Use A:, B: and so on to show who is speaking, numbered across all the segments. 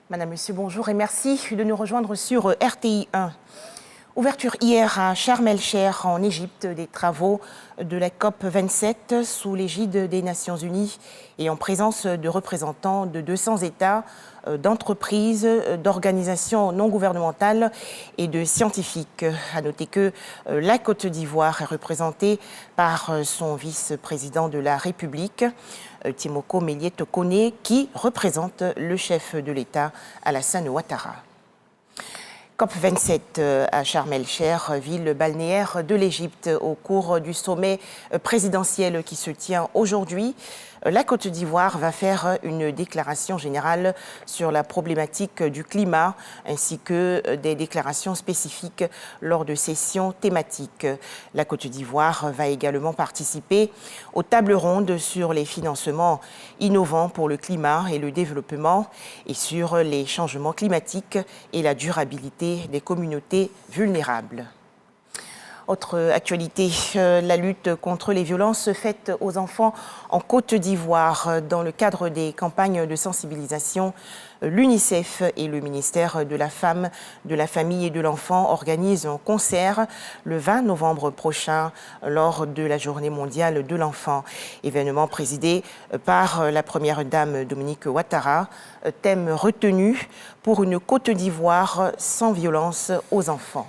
A: Madame, Monsieur, bonjour et merci de nous rejoindre sur RTI 1. Ouverture hier à Sharm el-Cheikh en Égypte des travaux de la COP 27 sous l'égide des Nations Unies et en présence de représentants de 200 États, d'entreprises, d'organisations non gouvernementales et de scientifiques. À noter que la Côte d'Ivoire est représentée par son vice-président de la République, Timoko Meïté Koné, qui représente le chef de l'État, Alassane Ouattara. COP27 à Sharm el-Cheikh, ville balnéaire de l'Égypte, au cours du sommet présidentiel qui se tient aujourd'hui. La Côte d'Ivoire va faire une déclaration générale sur la problématique du climat ainsi que des déclarations spécifiques lors de sessions thématiques. La Côte d'Ivoire va également participer aux tables rondes sur les financements innovants pour le climat et le développement et sur les changements climatiques et la durabilité des communautés vulnérables. Autre actualité, la lutte contre les violences faites aux enfants en Côte d'Ivoire. Dans le cadre des campagnes de sensibilisation, l'UNICEF et le ministère de la Femme, de la Famille et de l'Enfant organisent un concert le 20 novembre prochain lors de la Journée mondiale de l'enfant. Événement présidé par la première dame Dominique Ouattara, thème retenu pour une Côte d'Ivoire sans violence aux enfants.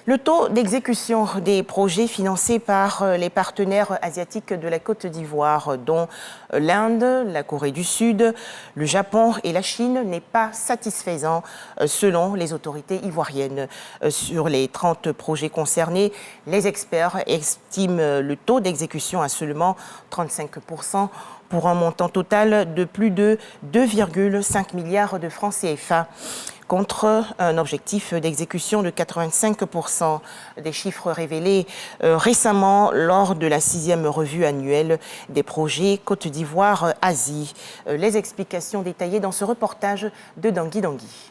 A: Le taux d'exécution des projets financés par les partenaires asiatiques de la Côte d'Ivoire, dont l'Inde, la Corée du Sud, le Japon et la Chine, n'est pas satisfaisant selon les autorités ivoiriennes. Sur les 30 projets concernés, les experts estiment le taux d'exécution à seulement 35%. Pour un montant total de plus de 2,5 milliards de francs CFA, contre un objectif d'exécution de 85%. Des chiffres révélés récemment lors de la 6e revue annuelle des projets Côte d'Ivoire-Asie. Les explications détaillées dans ce reportage de Dangui Dangui.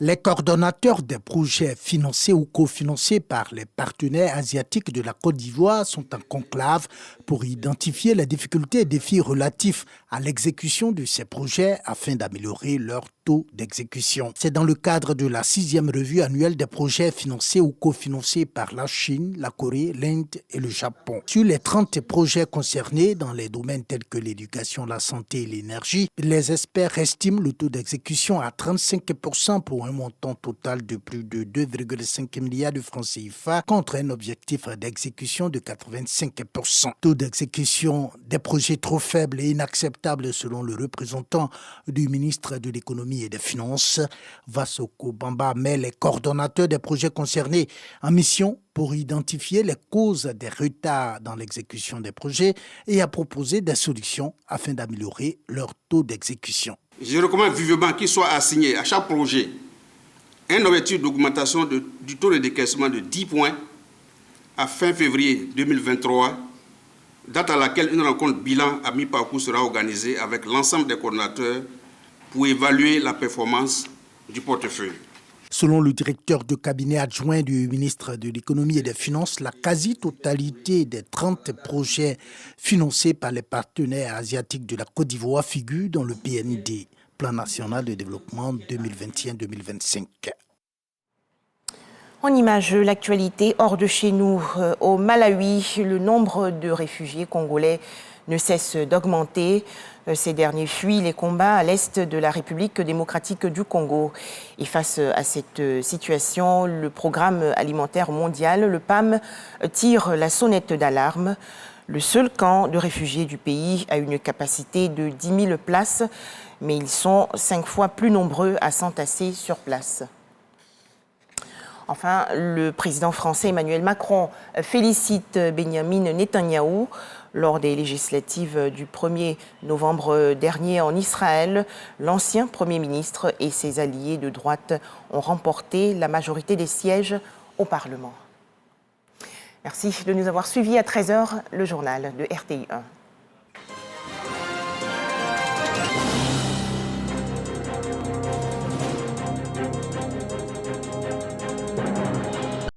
B: Les coordonnateurs des projets financés ou cofinancés par les partenaires asiatiques de la Côte d'Ivoire sont en conclave pour identifier les difficultés et défis relatifs à l'exécution de ces projets afin d'améliorer leur taux d'exécution. C'est dans le cadre de la 6e revue annuelle des projets financés ou cofinancés par la Chine, la Corée, l'Inde et le Japon. Sur les 30 projets concernés dans les domaines tels que l'éducation, la santé et l'énergie, les experts estiment le taux d'exécution à 35% pour un montant total de plus de 2,5 milliards de francs CFA contre un objectif d'exécution de 85%. Taux d'exécution des projets trop faibles et inacceptables selon le représentant du ministre de l'économie et des finances, Vassoko Bamba, met les coordonnateurs des projets concernés en mission pour identifier les causes des retards dans l'exécution des projets et à proposer des solutions afin d'améliorer leur taux d'exécution.
C: Je recommande vivement qu'il soit assigné à chaque projet un objectif d'augmentation du taux de décaissement de 10 points à fin février 2023, date à laquelle une rencontre bilan à mi-parcours sera organisée avec l'ensemble des coordonnateurs pour évaluer la performance du portefeuille.
B: Selon le directeur de cabinet adjoint du ministre de l'économie et des finances, la quasi-totalité des 30 projets financés par les partenaires asiatiques de la Côte d'Ivoire figure dans le PND, Plan national de développement 2021-2025.
A: En image, l'actualité hors de chez nous. Au Malawi, le nombre de réfugiés congolais ne cesse d'augmenter. Ces derniers fuient les combats à l'est de la République démocratique du Congo. Et face à cette situation, le Programme alimentaire mondial, le PAM, tire la sonnette d'alarme. Le seul camp de réfugiés du pays a une capacité de 10 000 places, mais ils sont 5 fois plus nombreux à s'entasser sur place. Enfin, le président français Emmanuel Macron félicite Benyamin Netanyahou lors des législatives du 1er novembre dernier en Israël. L'ancien Premier ministre et ses alliés de droite ont remporté la majorité des sièges au Parlement. Merci de nous avoir suivis à 13h, le journal de RTI 1.